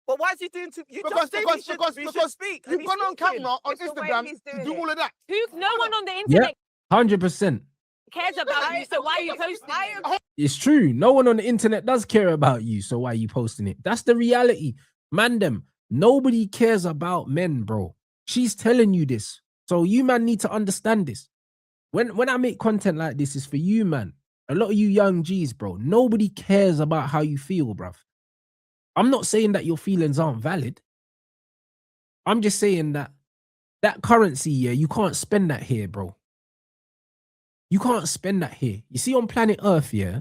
But why is he doing? You Because speak. you've gone on camera on Instagram to do all of that. No one on the internet 100%. cares about you, so why are you posting it? It's true. No one on the internet does care about you, so why are you posting it? That's the reality. Man, nobody cares about men, bro. She's telling you this. So you, man, need to understand this. When I make content like this, it's for you, man. A lot of you young G's, bro. Nobody cares about how you feel, bruv. I'm not saying that your feelings aren't valid. I'm just saying that currency, yeah, you can't spend that here, bro. You can't spend that here. You see, on planet Earth, yeah,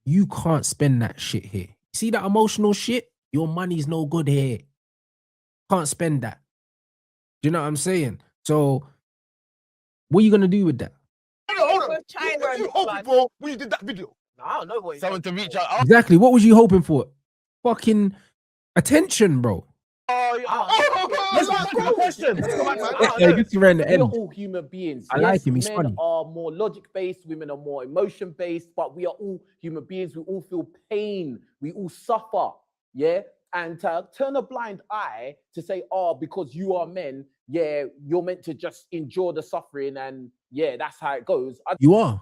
you can't spend that shit here. See that emotional shit? Your money's no good here. Can't spend that. Do you know what I'm saying? So, what are you gonna do with that? Hold on. What you hoping for when you did that video? I don't know what Someone to reach out. Exactly. What was you hoping for? Fucking attention, bro. Question. We're all human beings. I like him. He's men funny. are more logic-based, women are more emotion-based, but we are all human beings. We all feel pain. We all suffer. Yeah. And to turn a blind eye to say, oh, because you are men, yeah, you're meant to just endure the suffering, and yeah, that's how it goes. You are.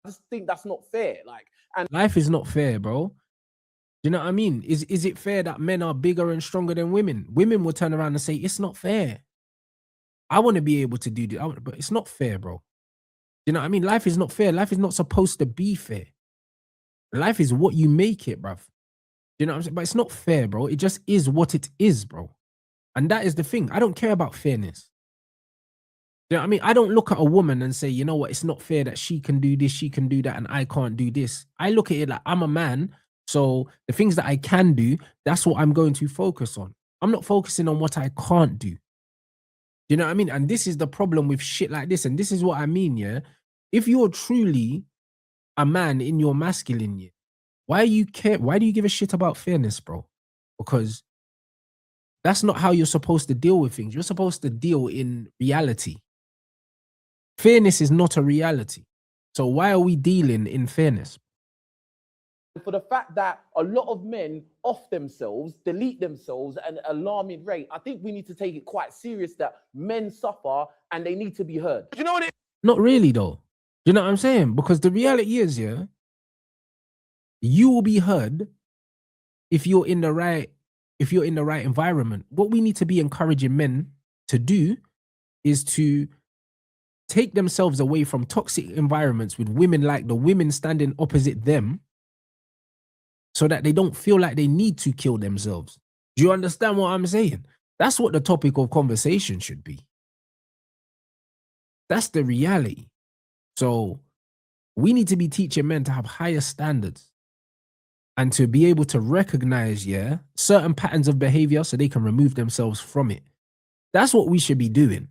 I just think that's not fair. Like, and Life is not fair, bro. You know what I mean? Is it fair that men are bigger and stronger than women? Women will turn around and say, it's not fair. I want to be able to do this, but it's not fair, bro. You know what I mean? Life is not fair. Life is not supposed to be fair. Life is what you make it, bruv. You know what I'm saying? But it's not fair, bro. It just is what it is, bro. And that is the thing. I don't care about fairness. You know what I mean? I don't look at a woman and say, you know what, it's not fair that she can do this, she can do that, and I can't do this. I look at it like I'm a man, so the things that I can do, that's what I'm going to focus on. I'm not focusing on what I can't do. You know what I mean? And this is the problem with shit like this. And this is what I mean, yeah? If you're truly a man in your masculine, yeah, why do you give a shit about fairness, bro? Because that's not how you're supposed to deal with things. You're supposed to deal in reality. Fairness is not a reality. So why are we dealing in fairness? for the fact that a lot of men off themselves, delete themselves at an alarming rate, I think we need to take it quite serious that men suffer and they need to be heard. You know what it? Not really, though. You know what I'm saying? Because the reality is, yeah, you will be heard if you're in the right environment. What we need to be encouraging men to do is to take themselves away from toxic environments with women, like the women standing opposite them, so that they don't feel like they need to kill themselves. Do you understand what I'm saying? That's what the topic of conversation should be. That's the reality. So we need to be teaching men to have higher standards and to be able to recognize, yeah, certain patterns of behavior so they can remove themselves from it. That's what we should be doing.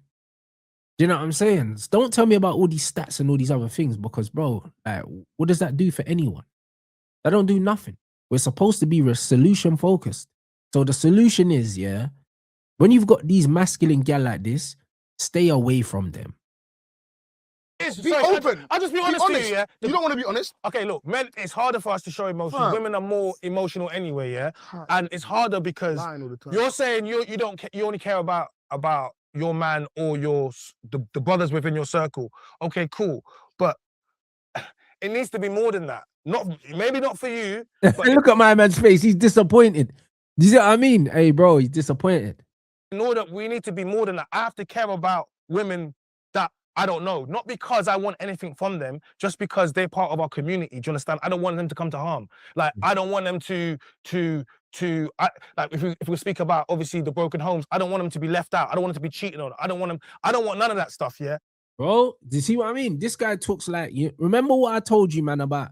Do you know what I'm saying? Don't tell me about all these stats and all these other things, because, bro, like, what does that do for anyone? That don't do nothing. We're supposed to be solution focused. So the solution is, yeah, when you've got these masculine gal like this, stay away from them. Be open. I'll just be honest with you, yeah? You don't want to be honest? Okay, look, men, it's harder for us to show emotion. Women are more emotional anyway, yeah? And it's harder because you're saying you only care about your man or the brothers within your circle. Okay, cool. But it needs to be more than that. Maybe not for you. But Look at my man's face. He's disappointed. Do you see what I mean? Hey, bro, he's disappointed. in order, we need to be more than that. I have to care about women that I don't know, not because I want anything from them, just because they're part of our community. Do you understand? I don't want them to come to harm. Like, I don't want them like if we speak about obviously the broken homes, I don't want them to be left out. I don't want them to be cheated on. I don't want none of that stuff, yeah? Bro, do you see what I mean? This guy talks like, you remember what I told you, man, about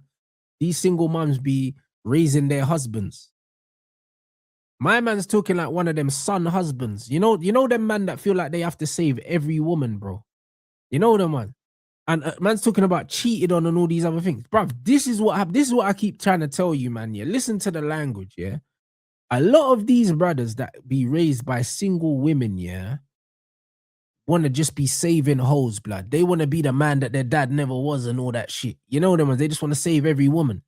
these single moms be raising their husbands? My man's talking like one of them son husbands. You know them man that feel like they have to save every woman, bro. You know them man. And man's talking about cheated on and all these other things. Bruv, this is what I keep trying to tell you, man. Yeah, listen to the language, yeah. A lot of these brothers that be raised by single women, yeah, want to just be saving hoes, blood. They want to be the man that their dad never was and all that shit. You know them ones, they just want to save every woman.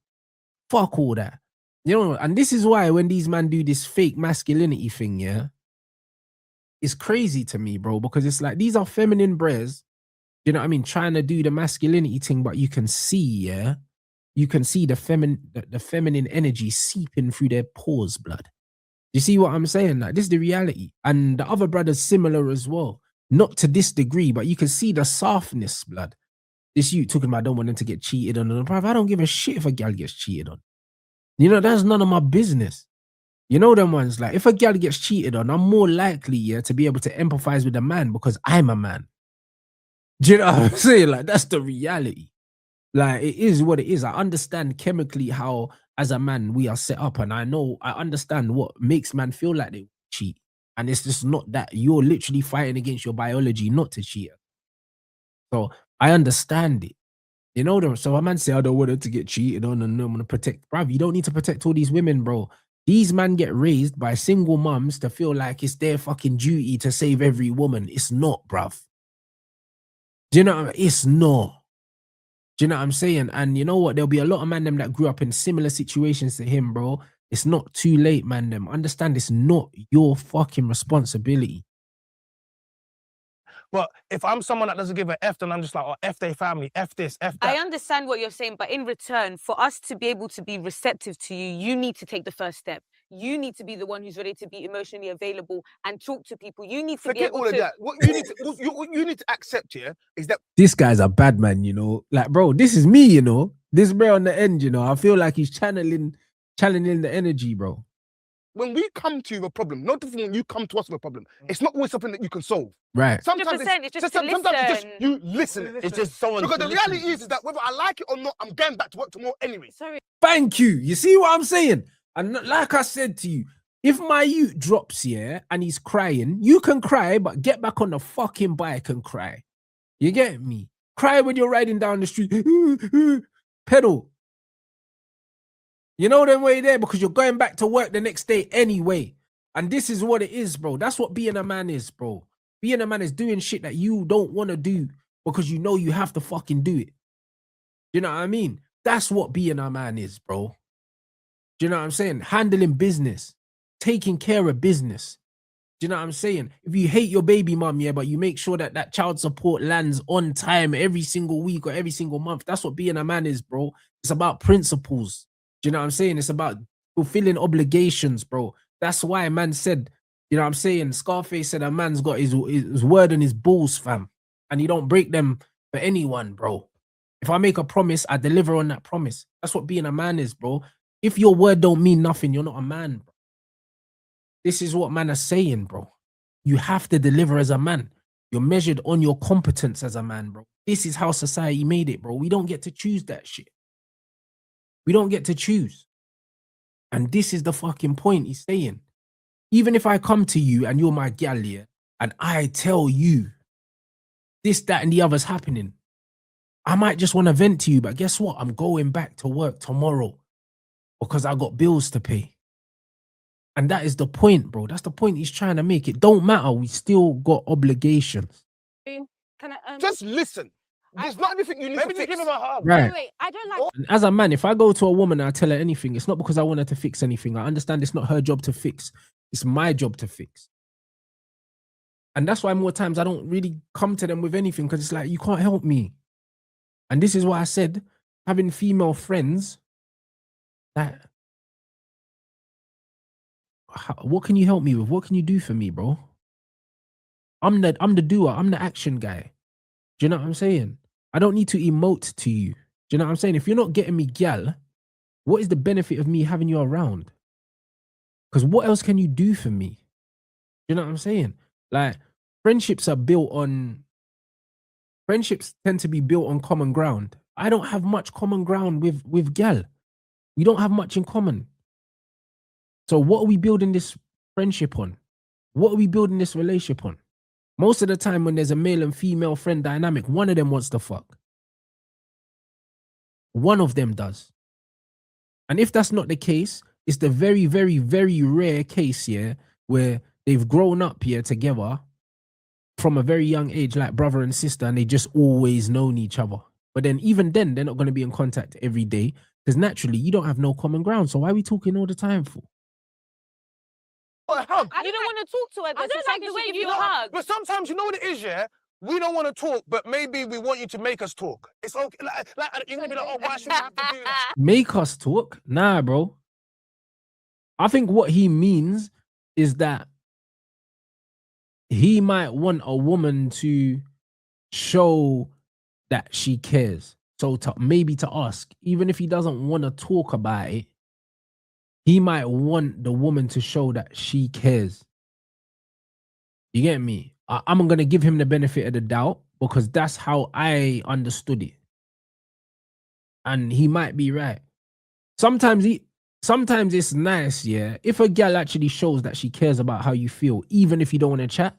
Fuck all that. You know, and this is why when these men do this fake masculinity thing, yeah, it's crazy to me, bro, because it's like these are feminine bres, you know what I mean, trying to do the masculinity thing, but you can see, yeah, you can see the feminine energy seeping through their pores, blood. You see what I'm saying? Like, this is the reality. And the other brother's similar as well. Not to this degree, but you can see the softness, blood. This you talking about, I don't want them to get cheated on. And I don't give a shit if a gal gets cheated on. You know, that's none of my business. You know them ones, like, if a gal gets cheated on, I'm more likely, yeah, to be able to empathize with a man because I'm a man. Do you know what I'm saying? Like, that's the reality. Like, it is what it is. I understand chemically how, as a man, we are set up. And I understand what makes man feel like they cheat. And it's just not that. You're literally fighting against your biology not to cheat. So I understand it. You know them. So a man say, I don't want her to get cheated on and I'm going to protect. Bruv, you don't need to protect all these women, bro. These men get raised by single mums to feel like it's their fucking duty to save every woman. It's not, bruv. Do you know what I mean? It's not. Do you know what I'm saying? And you know what? There'll be a lot of man them that grew up in similar situations to him, bro. It's not too late, man them. Understand it's not your fucking responsibility. But if I'm someone that doesn't give a F, then I'm just like, oh, F their family, F this, F that. I understand what you're saying, but in return, for us to be able to be receptive to you, you need to take the first step. You need to be the one who's ready to be emotionally available and talk to people. You need to be able all to... of that. What you need to accept here is that this guy's a bad man, you know. Like, bro, this is me, you know. This bro on the end, you know. I feel like he's channeling the energy, bro. when we come to you with a problem, not different when you come to us with a problem, it's not always something that you can solve. Right. Sometimes it's just to sometimes it's just listen. you listen. It's just someone. Because the reality is that whether I like it or not, I'm going back to work tomorrow anyway. Sorry. Thank you. You see what I'm saying? And like I said to you, if my youth drops here and he's crying, you can cry, but get back on the fucking bike and cry. You get me? Cry when you're riding down the street. Pedal. You know them way there because you're going back to work the next day anyway. And this is what it is, bro. That's what being a man is, bro. Being a man is doing shit that you don't want to do because you know you have to fucking do it. You know what I mean? That's what being a man is, bro. Do you know what I'm saying? Handling business, taking care of business. Do you know what I'm saying? If you hate your baby mum, yeah, but you make sure that that child support lands on time every single week or every single month, that's what being a man is, bro. It's about principles. Do you know what I'm saying? It's about fulfilling obligations, bro. That's why a man said, you know what I'm saying? Scarface said a man's got his word and his balls, fam. And you don't break them for anyone, bro. If I make a promise, I deliver on that promise. That's what being a man is, bro. If your word don't mean nothing, you're not a man, bro. This is what man are saying, bro. You have to deliver as a man. You're measured on your competence as a man, bro. This is how society made it, bro. We don't get to choose that shit. We don't get to choose. And this is the fucking point he's saying. Even if I come to you and you're my gal, yeah, and I tell you this, that, and the other's happening, I might just want to vent to you, but guess what? I'm going back to work tomorrow because I got bills to pay. And that is the point, bro. That's the point he's trying to make. It don't matter. We still got obligations. Can I, Just listen. There's not anything you need to fix. Give him a hug. Right. wait, I don't like... And as a man, if I go to a woman and I tell her anything, it's not because I want her to fix anything. I understand it's not her job to fix. It's my job to fix. And that's why more times I don't really come to them with anything because it's like, you can't help me. And this is why I said, having female friends, that, what can you help me with? What can you do for me, bro? I'm the doer. I'm the action guy. Do you know what I'm saying? I don't need to emote to you. Do you know what I'm saying? If you're not getting me gal, what is the benefit of me having you around? Because what else can you do for me? Do you know what I'm saying? Like, friendships tend to be built on common ground. I don't have much common ground with gal. We don't have much in common. So what are we building this friendship on? What are we building this relationship on? Most of the time when there's a male and female friend dynamic, one of them wants to fuck. One of them does. And if that's not the case, it's the very, very, very rare case here where they've grown up here together from a very young age, like brother and sister, and they just always known each other. But then even then, they're not going to be in contact every day Because naturally, you don't have no common ground. So why are we talking all the time for? But a hug. You don't want to talk to her. I Then, don't so like the way give you you a hug. hug. But sometimes you know what it is, yeah? We don't want to talk, but maybe we want you to make us talk. It's okay. Like you're gonna be like, oh, why should we have to do that? Make us talk? Nah, bro. I think what he means is that he might want a woman to show that she cares. So maybe to ask, even if he doesn't want to talk about it, he might want the woman to show that she cares. You get me? I'm going to give him the benefit of the doubt because that's how I understood it. And he might be right. Sometimes it's nice, yeah. If a girl actually shows that she cares about how you feel, even if you don't want to chat,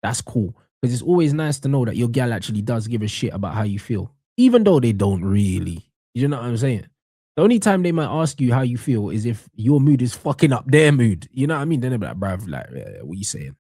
that's cool. Because it's always nice to know that your girl actually does give a shit about how you feel. Even though they don't really. You know what I'm saying? The only time they might ask you how you feel is if your mood is fucking up their mood. You know what I mean? Then they'll be like, bruv, like, what you saying?